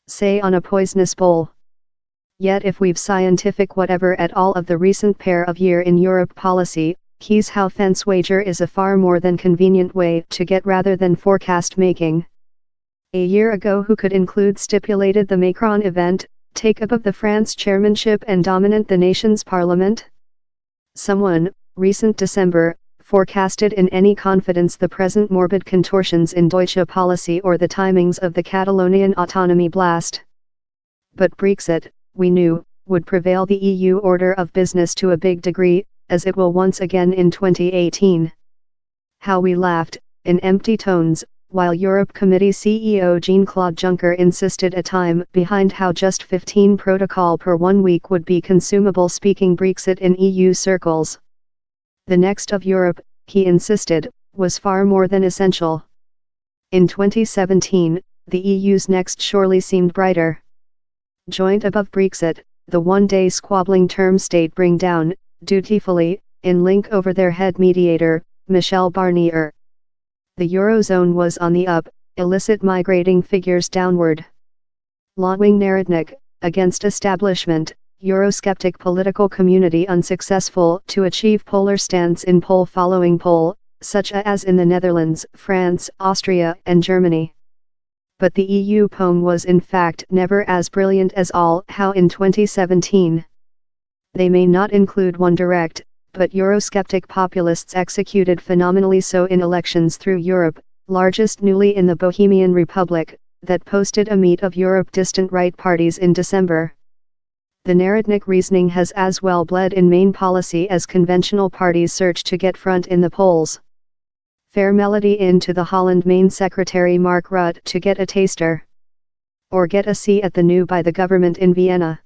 say on a poisonous bowl. Yet if we've scientific whatever at all of the recent pair of year in Europe policy, he's how fence wager is a far more than convenient way to get rather than forecast making. A year ago who could include stipulated the Macron event, take up of the France chairmanship and dominant the nation's parliament? Someone, recent December, forecasted in any confidence the present morbid contortions in Deutsche policy or the timings of the Catalonian autonomy blast. But Brexit, we knew, would prevail the EU order of business to a big degree, as it will once again in 2018. How we laughed, in empty tones, while Europe Committee CEO Jean-Claude Juncker insisted a time behind how just 15 protocol per 1 week would be consumable speaking Brexit in EU circles. The next of Europe, he insisted, was far more than essential. In 2017, the EU's next surely seemed brighter. Joint above Brexit, the one-day squabbling term state bring down, dutifully, in link over their head mediator, Michel Barnier. The Eurozone was on the up, illicit migrating figures downward. Lawing Narodnik, against establishment, Eurosceptic political community unsuccessful to achieve polar stance in poll following poll, such as in the Netherlands, France, Austria and Germany. But the EU poem was in fact never as brilliant as all how in 2017. They may not include One Direct, but Eurosceptic populists executed phenomenally so in elections through Europe, largest newly in the Bohemian Republic, that posted a meet of Europe distant right parties in December. The Narodnik reasoning has as well bled in main policy as conventional parties search to get front in the polls. Fair melody into the Holland Main Secretary Mark Rutte to get a taster. Or get a C at the new by the government in Vienna.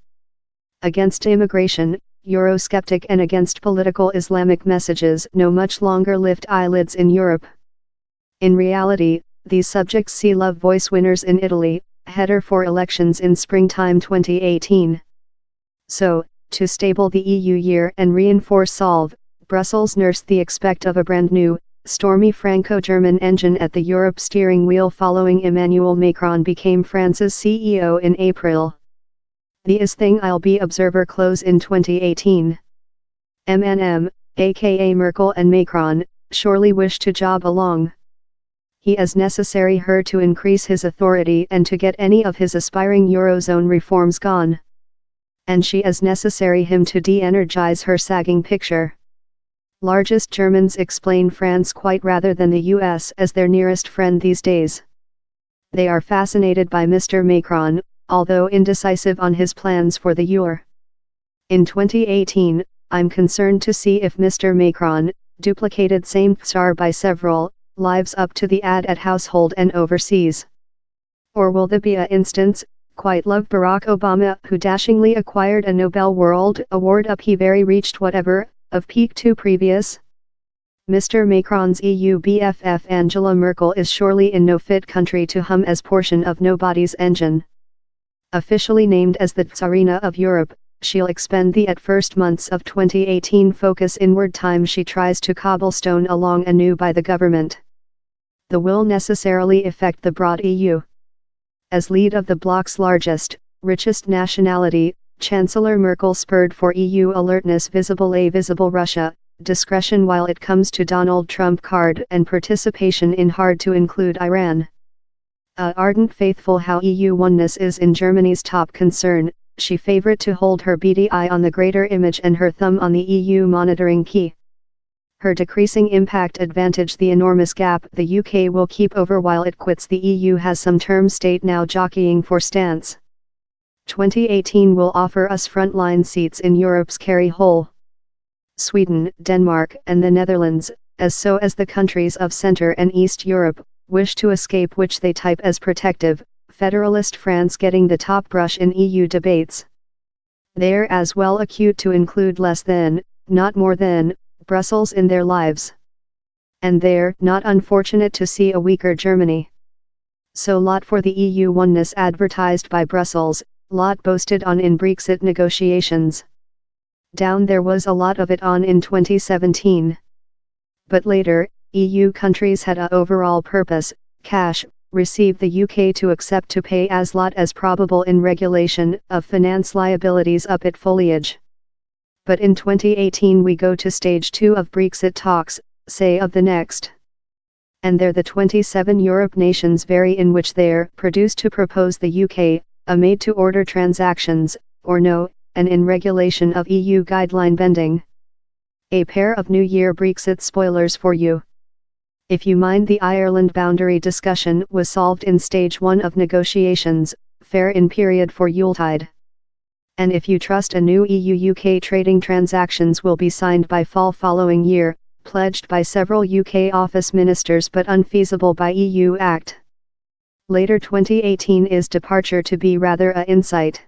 Against immigration, Eurosceptic and against political Islamic messages no much longer lift eyelids in Europe. In reality, these subjects see love voice winners in Italy, header for elections in springtime 2018. So, to stable the EU year and reinforce solve, Brussels nursed the expect of a brand new, stormy Franco-German engine at the Europe steering wheel following Emmanuel Macron became France's CEO in April. The is thing I'll be observer close in 2018. MNM, aka Merkel and Macron, surely wish to job along. He is necessary her to increase his authority and to get any of his aspiring Eurozone reforms gone. And she is necessary him to de-energize her sagging picture. Largest Germans explain France quite rather than the US as their nearest friend these days. They are fascinated by Mr. Macron, although indecisive on his plans for the Euro. In 2018, I'm concerned to see if Mr. Macron, duplicated same star by several, lives up to the ad at household and overseas. Or will there be a instance, quite love Barack Obama who dashingly acquired a Nobel World Award up he very reached whatever, of peak to previous? Mr. Macron's EU BFF Angela Merkel is surely in no fit country to hum as portion of nobody's engine. Officially named as the Tsarina of Europe, she'll expend the at first months of 2018 focus inward time she tries to cobblestone along anew by the government. The will necessarily affect the broad EU. As lead of the bloc's largest, richest nationality, Chancellor Merkel spurred for EU alertness visible Russia, discretion while it comes to Donald Trump card and participation in hard to include Iran. Ardent faithful how EU oneness is in Germany's top concern, she favored to hold her beady eye on the greater image and her thumb on the EU monitoring key. Her decreasing impact advantage the enormous gap the UK will keep over while it quits the EU has some term state now jockeying for stance. 2018 will offer us frontline seats in Europe's carry hole. Sweden, Denmark and the Netherlands, as the countries of Centre and East Europe, wish to escape which they type as protective, federalist France getting the top brush in EU debates. They're as well acute to include less than, not more than, Brussels in their lives. And they're not unfortunate to see a weaker Germany. So lot for the EU oneness advertised by Brussels, lot boasted on in Brexit negotiations. Down there was a lot of it on in 2017. But later, EU countries had a overall purpose, cash, receive the UK to accept to pay as lot as probable in regulation of finance liabilities up at foliage. But in 2018 we go to stage 2 of Brexit talks, say of the next. And there the 27 Europe nations vary in which they're produced to propose the UK, a made-to-order transactions, or no, and in regulation of EU guideline bending. A pair of New Year Brexit spoilers for you. If you mind, the Ireland boundary discussion was solved in stage 1 of negotiations, fair in period for Yuletide. And if you trust, a new EU-UK trading transactions will be signed by fall following year, pledged by several UK office ministers but unfeasible by EU Act. Later 2018 is departure to be rather a insight.